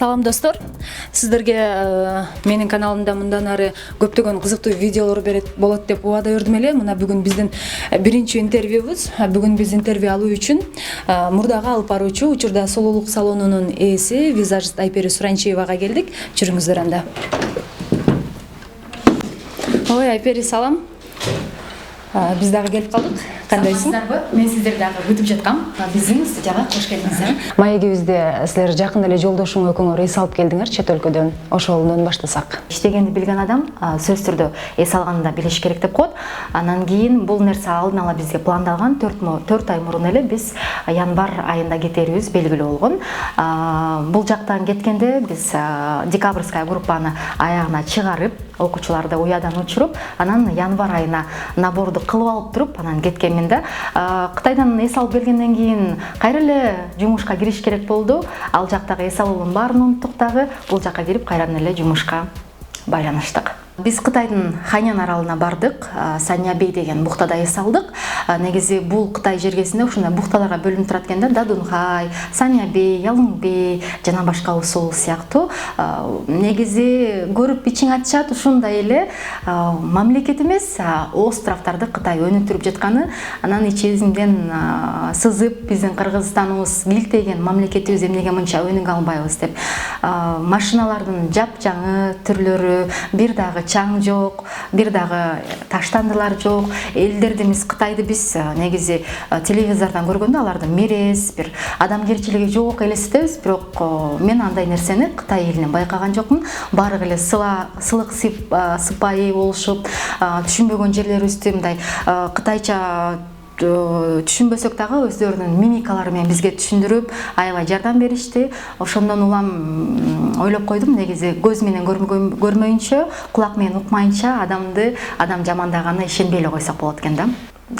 Салам достор, сіздерге менің каналымда мындан ары көптөгөн кызыктуу видеолор болот деп убада бердим эле. Мына бүгүн биздин биринчи интервьюбуз. Бүгүн биз интервью алуу үчүн мурдага алып баруучу учурда Сұлулук салонунун ээси визажист Айпери Суранчиевага келдик. Жүрүңүздөр анда. Ой, Айпери, салам. Биз дагы келип калдык. Кандайсың? Мен сиздерди дагы күтүп жаткам. Биздин студияга кош келиңиздер. Маегибизде силер жакында эле жолдошуң экөөңөр эс алып келдиңер чет өлкөдөн. Ошолдон баштасак. Иштегенди билген адам сөзсүз түрдө эс алганында билиш керек деп коет. Анан кийин бул нерсе алдын ала бизге пландалган. 4 ай мурун эле биз январь айында кетерибиз белгилүү болгон. Бул жактан кеткенде биз декабрьская группаны аягына чыгарып, окуучуларды уядан учуруп, анан январь айына наборду кылып алып туруп, анан кеткенмин да. Кытайдан эс алып келгенден кийин кайра эле жумушка кириш керек болду. Ал жактагы эс алуунун баарын унуттук дагы. Бул жакка кирип кайрадан эле жумушка байланыштык. Биз Кытайдын Хайнян аралына бардык, Саньябей деген бухтада эс алдык. Негизи бул Кытай жергесинде ушундай бухталарга бөлүнүп турат экен да, Дадунхай, Саньябей, Ялыңбей жана башка ушул сыяктуу. Негизи көрүп ичиң ачышат, ушундай эле мамлекет эмес, островдорду Кытай өнүктүрүп жатканы, анан ичибизден сызып, биздин Кыргызстаныбыз килтеген мамлекетибиз эмнеге мынча өнүгө албайбыз деп. Машиналардын жапжаңы түрлөрү, бир дагы чаң жок, бир дагы таштандылар жок. Элдерди Кытайды биз негизи телевизордон көргөндө алардын мерез, бир адамгерчилиги жок элестетебиз, бирок мен андай нерсени Кытай элинен байкаган жокмун. Баары эле сылык сыпайы болушуп, түшүнбөгөн жерлерибизди мындай кытайча түшүнбөсөк дагы өздөрүнүн мимикалары менен бизге түшүндүрүп, аябай жардам беришти. Ошондон улам ойлоп койдум, негизи көз менен көрмөйүнчө, кулак менен укмайынча адам жамандаганы ишенбей эле койсок болот экен да.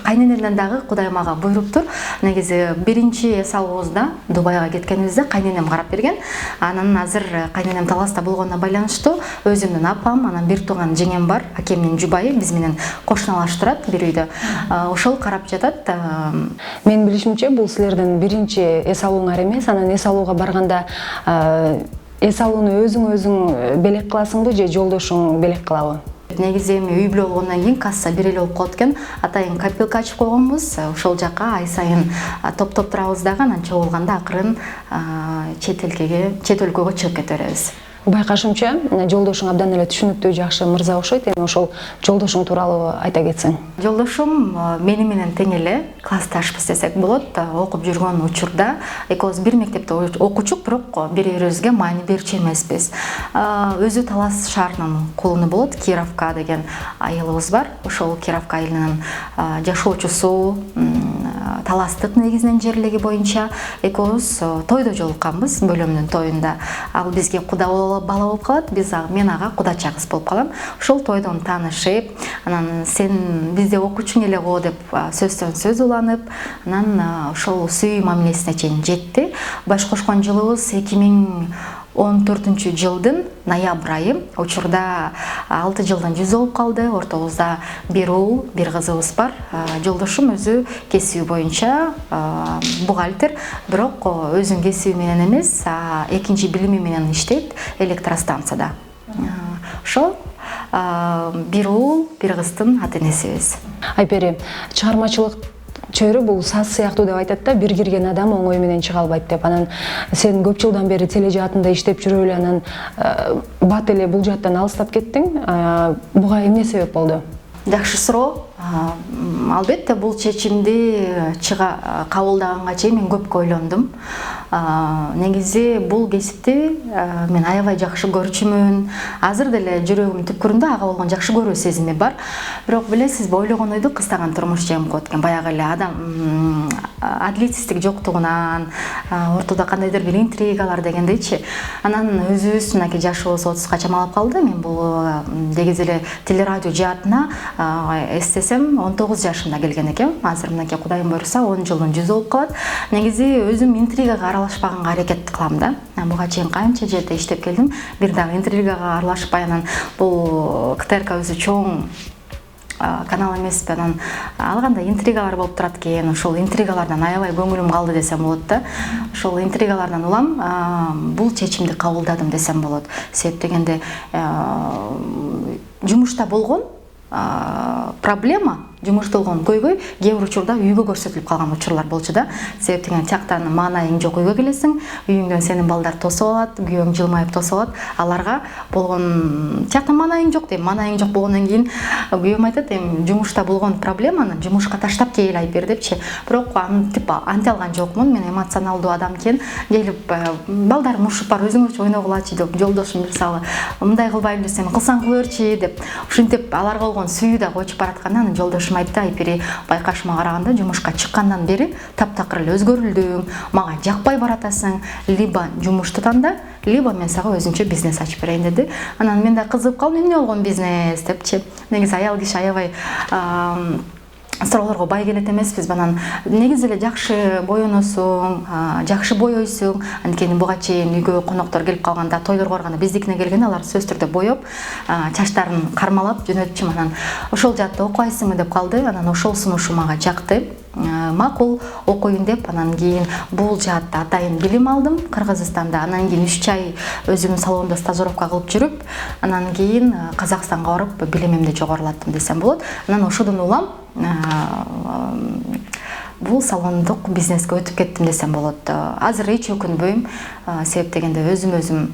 Кайненемден дагы Кудай мага буйруптур. Негизи биринчи эс алуубузда Дубайга кеткенибизде кайненем карап берген. Анан азыр кайненем Таласта болгонуна байланыштуу өзүмдүн апам, анан бир тууган жеңем бар, акемдин жубайы, биз менен кошуналаш турат бир үйдө. Ошол карап жатат. Мен билишимче, бул силердин биринчи эс алууңар эмес, анан эс алууга барганда эс алууну өзүң белек кыласыңбы же жолдошуң белек кылабы? Негизи эми үй бүлө болгондон кийин касса бир эле болуп калат экен. Атайын копилка ачып койгонбуз. Ошол жакка ай сайын топтоп турабыз дагы, анан чогулганда акырын чет өлкөгө чыгып кете беребиз. Байкашымча, жолдошуң абдан эле түшүнүктүү, жакшы мырза окшойт. Эми ошол жолдошуң тууралуу айта кетсең. Жолдошум мени менен тең эле классташпыз десек болот. Окуп жүргөн учурда экөөбүз бир мектепте окучук, бирок бири-бирибизге маани берчү эмеспиз. Өзү Талас шаарынын кулуну болот, Кировка деген айылыбыз бар. Ошол Кировка айылынын жашоочусу, Таластык негизинен жерлеги боюнча экөөбүз тойдо жолукканбыз, бөлөмдүн тоюнда. Ал бизге куда бала болуп калат, мен ага кудача кыз болуп калам. Ошол тойдон таанышып, анан сен бизде окуучуң эле го деп сөздөн сөз уланып, анан ошол сүйүү мамилесине чейин жетти. Баш кошкон жылыбыз 2014 жылдын ноябрь айы. Учурда 6 жылдын жүзү болуп калды. Ортобузда бир уул, бир кызыбыз бар. Жолдошум өзү кесиби боюнча бухгалтер, бирок өзүнүн кесиби менен эмес, экинчи билими менен иштейт электростанцияда. Ошол бир уул, бир кыздын ата-энесибиз. Айпери, чыгармачылык чөйрө бул саз сыяктуу деп айтат да, бир кирген адам оңой менен чыга албайт деп. Анан сен көп жылдан бери тележаатында иштеп жүрүп эле, анан бат эле бул жааттан алыстап кеттиң. Буга эмне себеп болду? Жакшы суроо. Албетте бул чечимди кабылдаганга чейин мен көп ойлондум. Негизи бул кесипти мен аябай жакшы көрчүмүн. Азыр деле жүрөгүмдүн түпкүрүндө ага болгон жакшы көрүү сезими бар. Бирок билесизби, ойлогон ойду кыстаган турмуш жем коет экен. Баягы эле адам адилетсиздик жоктугунан, ортодо кандайдыр бир интригалар дегендейчи. Анан өзүбүз мынакей жашыбыз 30га чамалап калды. Мен бул негизи эле телерадио жаатына эстесем 19 жашымда келген экем. Азыр мынакей Кудайым буйруса 10 жылдын жүзү болуп калат. Негизи өзүм интригага аралашпаганга аракет кылам да. Буга чейин канча жерде иштеп келдим. Бир дагы интригага аралашпай, анан бул КТРК өзү чоң канал эмеспи, анан ал кандай интригалар болуп турат экен. Ошол интригалардан аябай көңүлүм калды десем болот да. Ошол интригалардан улам бул чечимди кабылдадым десем болот. Себеп дегенде жумушта болгон проблема, жумушта болгон көйгөй кээ бир учурда үйгө көрсөтүлүп калган учурлар болчу да. Себеп деген тияктан маанайың жок үйгө келесиң, үйүңдөн сенин балдар тосуп алат, күйөөң жылмайып тосуп алат. Аларга болгон тияктан маанайың жок дейм. Маанайың жок болгондон кийин күйөөм айтат, эми жумушта болгон проблеманы жумушка таштап келип айып бер депчи. Бирок аны анте алган жокмун. Мен эмоционалдуу адам экен. Келип балдарым ушуп бар, өзүңөрчү ойногулачы деп, жолдошум мисалы, мындай кылбайлы сен кылсаң кыла берчи деп. Ушинтип аларга болгон сүйүү да койчуп баратканда, анан жолдошум айтты, айпири байкашыма караганда жумушка чыккандан бери таптакыр эле өзгөрүлдүң, мага жакпай баратасың, либо жумушту танда, либо мен сага өзүнчө бизнес ачып берейин деди. Анан мен да кызыгып калдым, эмне болгон бизнес депчи. Негизи аял киши аябай суроолорго бай келет эмеспиз. Анан негизи эле жакшы боёносуң, жакшы боёйсуң. Анткени буга чейин үйгө коноктор келип калганда, тойлорго барганда биздикине келгенде алар сөзсүз түрдө боёп, чачтарын кармалап жөнөтчүм. Анан ошол жаатта окуйсуңбу деп калды. Анан ошол сунушу мага жакты. Макул окуйын деп, анан кийин бул жаатта атайын билим алдым Кыргызстанда. Анан кийин 3 ай өзүмдүн салонумда стажировка кылып жүрүп, анан кийин Казакстанга барып билимимди жогорулаттым десем болот. Анан ошодон улам бул салондук бизнеске өтүп кеттим десем болот. Азыр эч өкүнбөйм, себеп дегенде өзүм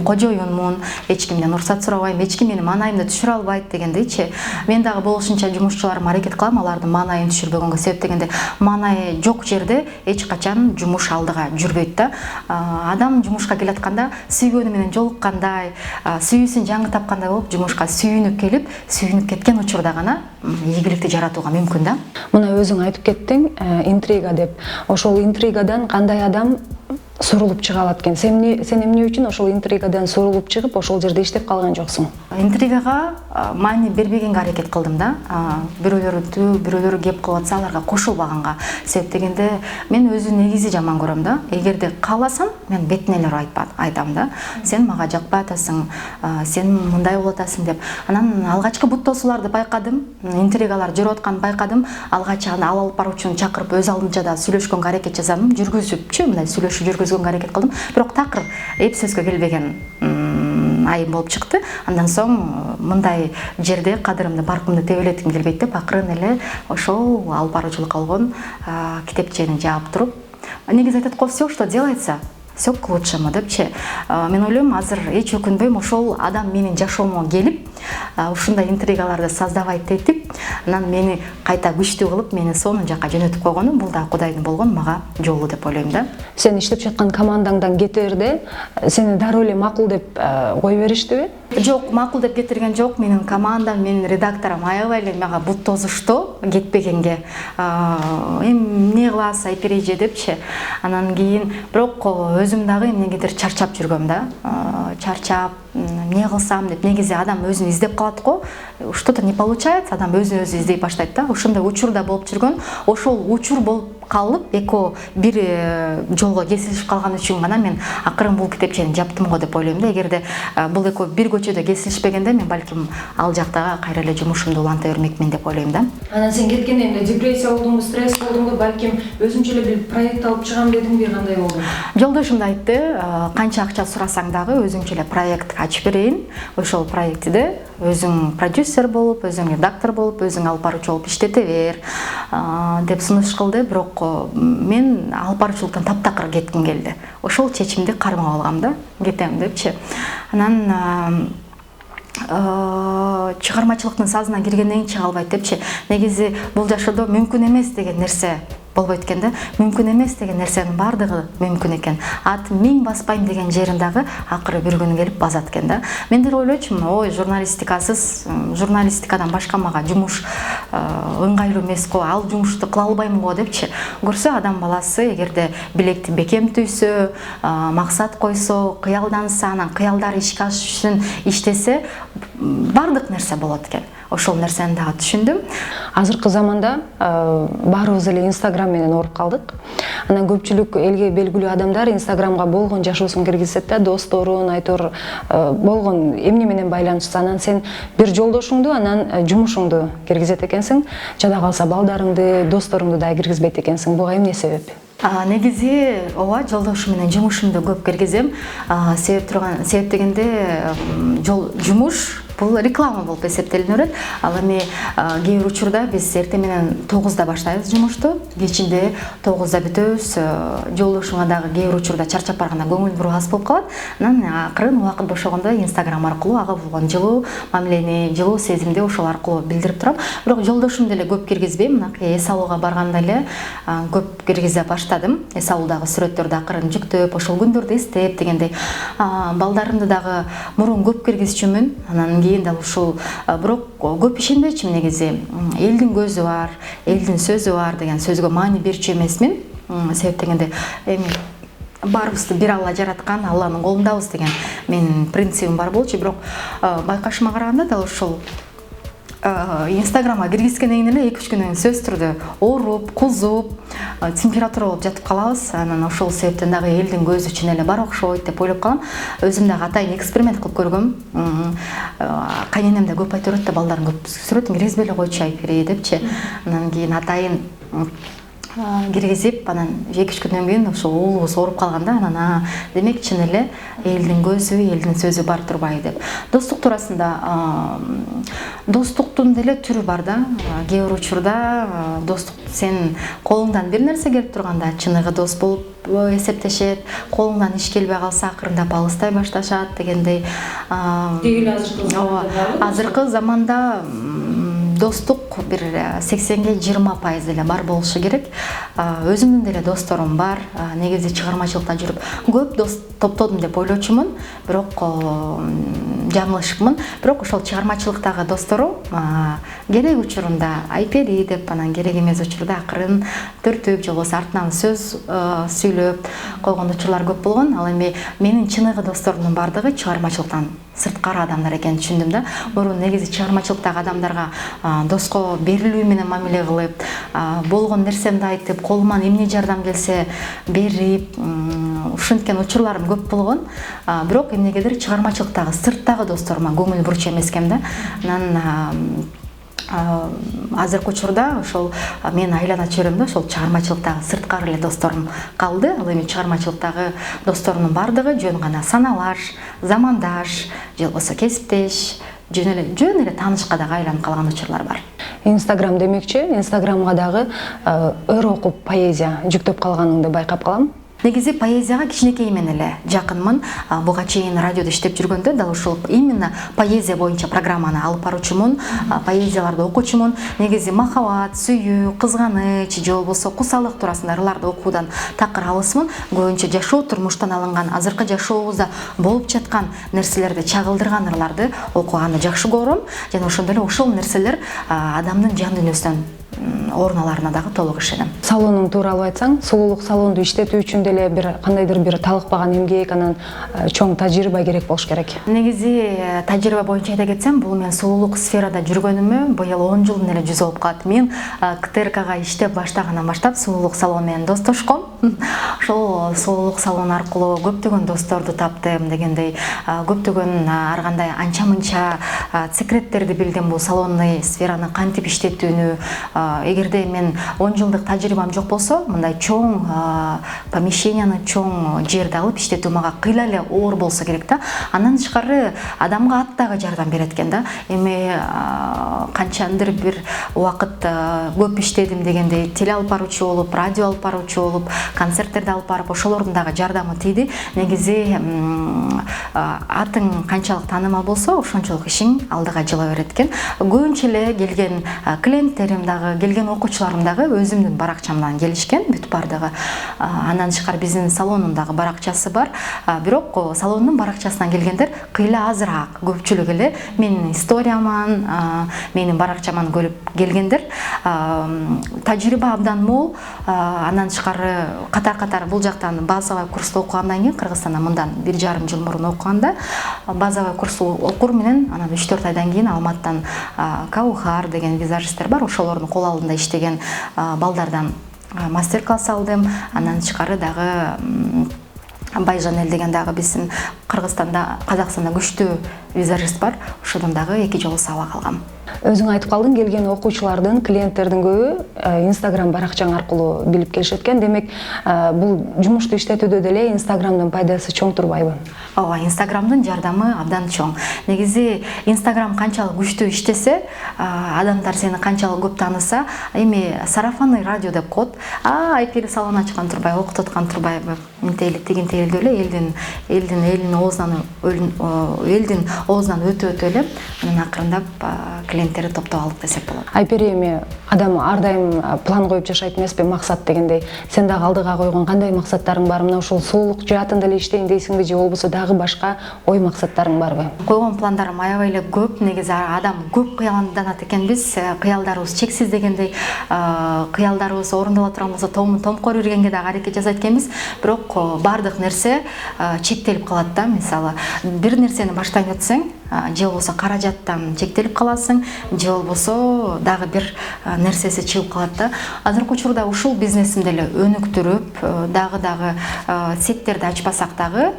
кожоюнмун, эч кимден уруксат сурабайм, эч ким менин маанайымды түшүрө албайт дегендейчи. Мен дагы болушунча жумушчуларыма аракет кылам алардын маанайын түшүрбөгөнгө. Себеп дегенде маанайы жок жерде эч качан жумуш алдыга жүрбөйт да. Адам жумушка келатканда сүйгөнү менен жолуккандай, сүйүүсүн жаңы тапкандай болуп, жумушка сүйүнүп келип, сүйүнүп кеткен учурда гана ийгиликти жаратууга мүмкүн да. Мына өзүң айтып кеттиң, интрига деп. Ошол интригадан кандай адам сурулуп чыга алат экен? Сен эмне үчүн ошол интригадан сурулуп чыгып, ошол жерде иштеп калган жоксуң? Интригага маани бербегенге аракет кылдым да. Бирөөлөрү кеп кылып атса, аларга кошулбаганга. Себеп дегенде мен өзү негизи жаман көрөм да. Эгерде кааласам, мен бетине эле айтам да. Сен мага жакпай атасың, сен мындай болуп атасың деп. Анан алгачкы бут тосууларды байкадым, интригалар жүрүп атканын байкадым. Алгач аны алып баруучуну чакырып өз алдынча да сүйлөшкөнгө аракет жасадым, жүргүзүпчү, мындай жүргүзгөнгө аракет кылдым. Бирок такыр эп сөзгө келбеген айым болуп чыкты. Андан соң мындай жерде кадырымды, баркымды тебелетким келбейт деп акырын эле ошол алып баруучулукка болгон китепчени жаап туруп, негизи айтат го, все, что делается, все к лучшему депчи. Мен ойлойм, азыр эч өкүнбөйм, ошол адам менин жашоомо келип, ушундай интригаларды создавать этип, анан мени кайта күчтүү кылып, мени сонун жакка жөнөтүп койгону, бул да Кудайдын болгон мага жолу деп ойлойм да. Сен иштеп жаткан командаңдан кетерде сени дароо эле макул деп кое бериштиби? Жок, макул деп кетирген жок. Менин командам, менин редакторум аябай эле мага бут тосушту кетпегенге. Эми эмне кыласыз айпереже депчи. Анан кийин бирок өзүм дагы эмнегедир чарчап жүргөм да. Чарчап, эмне кылсам деп. Негизи адам өзүн издеп калат го. Что-то не получается, адам өзүн өзү издей баштайт да. Ошондой учурда болуп жүргөн. Ошол учур болуп калып, эко бир жолго кесилишип калган үчүн гана мен акырын бул китепчени жаптым го деп ойлойм да. Эгерде бул эко бир көчөдө кесилишпегенде, мен балким ал жактагы кайра эле жумушумду уланта бермекмин деп ойлойм да. Анан сен кеткенде эмне депрессия болдуңбу, стресс болдуңбу, балким өзүнчө эле бир проект алып чыгам дедиңби, кандай болду? Жолдошум да айтты, канча акча сурасаң дагы өзүңчө эле проект ачып берейин. Ошол проектиде өзүң продюсер болуп, өзүң редактор болуп, өзүң алып баруучу болуп иштете бер деп сунуш кылды. Бирок мен алып баруучулуктан таптакыр кетким келди. Ошол чечимди кармап алгам да, кетем депчи. Анан чыгармачылыктын сазына киргенден кийин чыга албайт депчи. Негизи бул жашоодо мүмкүн эмес деген нерсе болбойт экен да. Мүмкүн эмес деген нерсенин баардыгы мүмкүн экен. Ат 1000 баспайм деген жерин дагы акыры бир күнү келип басат экен да. Мен деле ойлочумун, ой, журналистикадан башка мага жумуш ыңгайлуу эмес го, ал жумушту кыла албайм го депчи. Көрсө адам баласы эгерде билекти бекем түйсө, максат койсо, кыялданса, анан кыялдары ишке ашыш үчүн иштесе, баардык нерсе болот экен. ошол нерсени дагы түшүндүм. Азыркы заманда баарыбыз эле Инстаграм менен ооруп калдык. Анан көпчүлүк элге белгилүү адамдар Инстаграмга болгон жашоосун киргизет да, досторун, айтор болгон эмне менен байланышса. Анан сен бир жолдошуңду, анан жумушуңду киргизет экенсиң. Жада калса балдарыңды, досторуңду да киргизбейт экенсиң. Буга эмне себеп? Негизи ооба, жолдошум менен жумушумду көп киргизем. Себеп дегенде жумуш бул реклама болуп эсептелине берет. Ал эми кээ бир учурда биз эртең менен 9-да баштайбыз жумушту, кечинде 9-да бүтөбүз. Жолдошуңа дагы кээ бир учурда чарчап барганда көңүл буруп аз болуп калат. Анан акырын убакыт бошогондо Инстаграм аркылуу ага болгон жылуу мамилени, жылуу сезимди ошол аркылуу билдирип турам. Бирок жолдошумду эле көп киргизбейм. Мынакей эс алууга барганда эле көп киргизе баштадым. Эс алуудагы сүрөттөрдү акырын жүктөп, ошол күндөрдү эстеп дегендей. Балдарымды дагы мурун көп киргизчүмүн. Анан кийин дал ушул, бирок көп ишенбечүмүн негизи. Элдин көзү бар, элдин сөзү бар деген сөзгө маани берчү эмесмин. Себеп дегенде эми баарыбызды бир Алла жараткан, Алланын колундабыз деген менин принцибим бар болчу. Бирок байкашыма караганда дал ушул Инстаграмга киргизгенден кийин эле 2-3 күндөн сөзсүз түрдө ооруп, кузуп, температура болуп жатып калабыз. Анан ошол себептен дагы элдин көзү үчүн эле бар окшойт деп ойлоп калам. Өзүм дагы атайын эксперимент кылып көргөм. Кайненем да көп айтып берет да, балдарын көп сүрөтүн киргизбей эле койчу Айпери депчи. Анан кийин атайын киргизип, анан 2-3 күндөн кийин ошол уулубуз ооруп калганда, анан демек чын эле элдин көзү, элдин сөзү бар турбайбы деп. Достук туурасында, достуктун деле түрү бар да. Кээ бир учурда достук сен колуңдан бир нерсе келип турганда чыныгы дос болуп эсептешет, колуңдан иш келбей калса акырындап алыстай башташат дегендей. Азыркы заманда достук бир 80-ге 20% эле бар болушу керек. Өзүмдүн деле досторум бар. Негизи чыгармачылыкта жүрүп көп дос топтодум деп ойлочумун. Бирок жаңылышыпмын. Бирок ошол чыгармачылыктагы досторум керек учурунда Айпери деп, анан керек эмес учурда акырын төртүп, же болбосо артынан сөз сүйлөп койгон учурлар көп болгон. Ал эми менин чыныгы досторумдун бардыгы чыгармачылыктан сырткары адамдар экенин түшүндүм да. Мурун негизи чыгармачылыктагы адамдарга доско берилүү менен мамиле кылып, болгон нерсемди айтып, колуман эмне жардам келсе берип, ушинткен учурларым көп болгон. Бирок эмнегедир чыгармачылыктагы сырттагы досторума көңүл бурчу эмес экем да. Анан азыркы учурда ошол мен айланып жүрөм да, ошол чыгармачылыктагы сырткары эле досторум калды. Ал эми чыгармачылыктагы досторумдун бардыгы жөн гана саналаш, замандаш, же болбосо кесиптеш, жөн эле таанышка дагы айланып калган учурлар бар. Инстаграм демекчи, Инстаграмга дагы өр окуп поэзия жүктөп калганыңды байкап калам. Негизи поэзияга кичинекейимен эле жакынмын. Буга чейин радиодо иштеп жүргөндө дал ушул именно поэзия боюнча программаны алып баруучумун, поэзияларды окуучумун. Негизи махабат, сүйүү, кызганыч, же болбосо кусалык туурасында ырларды окуудан такыр алысмын. Көбүнчө жашоо, турмуштан алынган, азыркы жашообузда болуп жаткан нерселерди чагылдырган ырларды окуганды жакшы көрөм. Жана ошондой эле ошол нерселер адамдын жан дүйнөсүнөн орун аларына дагы толук ишенем. Салонуң тууралуу айтсаң, сулуулук салонду иштетүү үчүн деле бир кандайдыр бир талыкпаган эмгек, анан чоң тажрыйба керек болуш керек. Негизи тажрыйба боюнча айта кетсем, бул мен сулуулук сферада жүргөнүмө быйыл 10 жылдын эле жүзү болуп калат. Мен КТРКга иштеп баштагандан баштап сулуулук салону менен достошком. Ошол сулуулук салону аркылуу көптөгөн досторду таптым дегендей, көптөгөн ар кандай анча-мынча секреттерди билдим бул салонный сфераны кантип иштетүүнү. Эгерде мен 10 жылдык тажрыйбам жок болсо, мындай чоң помещенияны, чоң жерди алып иштетүү мага кыйла эле оор болсо керек да. Андан тышкары адамга ат дагы жардам берет экен да. Эми канчандыр бир убакыт көп иштедим дегендей, теле алып баруучу болуп, радио алып баруучу болуп, концерттерди алып барып, ошолордун дагы жардамы тийди. Негизи атың канчалык таанымал болсо, ошончолук ишиң алдыга жыла берет экен. Көбүнчө эле келген клиенттерим дагы келген окуучуларым дагы өзүмдүн баракчамдан келишкен бүт бардыгы. Андан тышкары биздин салондун дагы баракчасы бар. Бирок салондун баракчасынан келгендер кыйла азыраак. Көпчүлүк эле менин историяман, менин баракчаман көрүп келгендер. Тажрыйба абдан мол. Андан тышкары катар-катар бул жактан базовый курсту окугандан кийин Кыргызстанда мындан 1,5 жыл мурун окуганда базовый курсту окур менен анан 3-4 айдан кийин Алматтан Каухар деген визажисттер бар, ошолордун кол алдында иштеген балдардан мастер-класс алдым. Андан тышкары дагы Байжанел деген дагы биздин Кыргызстанда, Казакстанда күчтүү визажист бар. Ошодон дагы 2 жолу сабак алгам. Өзүң айтып калдың, келген окуучулардын, клиенттердин көбү Instagram баракчаң аркылуу билип келишет экен. Демек, бул жумушту иштетүүдө деле Instagramдын пайдасы чоң турбайбы? Ооба, Instagramдын жардамы абдан чоң. Негизи Instagram канчалык күчтүү иштесе, адамдар сени канчалык көп тааныса, эми сарафанный радио деп коет. Айпири салон ачкан турбай, окутуткан турбайбы? Интейли тигинтейли эле элдин оозунан өтө эле анан акырындап клиенттерди топтоп алдык десек болот. Айпери эми адам ар дайым план коюп жашайт эмеспи, максат дегендей. Сен дагы алдыга койгон кандай максаттарың бар? Мына ушул сулуулук жаатында эле иштейин дейсиңби же болбосо дагы башка ой максаттарың барбы? Койгон пландарым аябай эле көп. Негизи адам көп кыялданат экенбиз. Кыялдарыбыз чексиз дегендей, кыялдарыбыз орундала турган болсо томкор үргенге дагы аракет жасайт экенбиз. Бирок бардык нерсе чектелип калат да. Мисалы, бир нерсени баштан өтсөң, же болбосо каражаттан чектелип каласың, же болбосо дагы бир нерсеси чыгып калат да. Азыркы учурда ушул бизнесимди эле өнүктүрүп, дагы сеттерди ачпасак дагы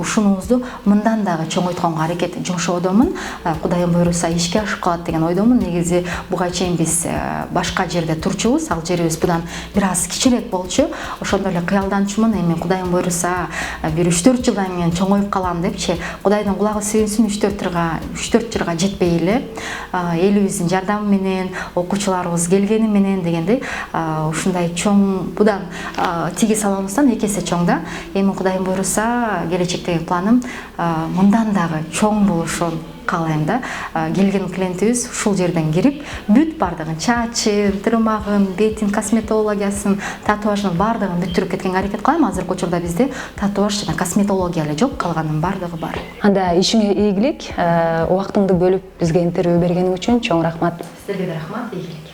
ушунубузду мындан дагы чоңойтконго аракет жумшоодомун. Кудайым буйруса ишке ашып калат деген ойдомун. Негизи буга чейин биз башка жерде турчубуз, ал жерибиз будан бир аз кичирээк болчу. Ошондо эле кыялданчумун, эми Кудайым буйруса бир 3-4 жылдан кийин чоңоюп калам депчи. Кудайдын кулагы сүйүнсүн, 3-4 жылга жетпей эле элибиздин жардамы менен, окуучуларыбыз келгени менен дегендей ушундай чоң, будан тиги салонубуздан 2 эсе чоң да. Эми Кудайым буйруса келечектеги планым мындан дагы чоң болушун каалайм да. Келген клиентибиз ушул жерден кирип, бүт бардыгын, чачын, тырмагын, бетин, косметологиясын, татуажын бардыгын бүттүрүп кеткенге аракет кылам. Азыркы учурда бизде татуаж жана косметология эле жок, калганын бардыгы бар. Анда ишиңе ийгилик, убактыңды бөлүп бизге интервью бергениң үчүн чоң рахмат. Сизге рахмат, ийгилик.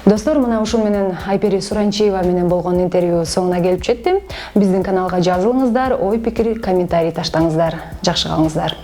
Достор, мына ушул менен Айпери Суранчиева менен болгон интервью соңуна келип жетти. Биздин каналга жазылыңыздар, ой пикир, комментарий таштаңыздар. Жакшы калыңыздар.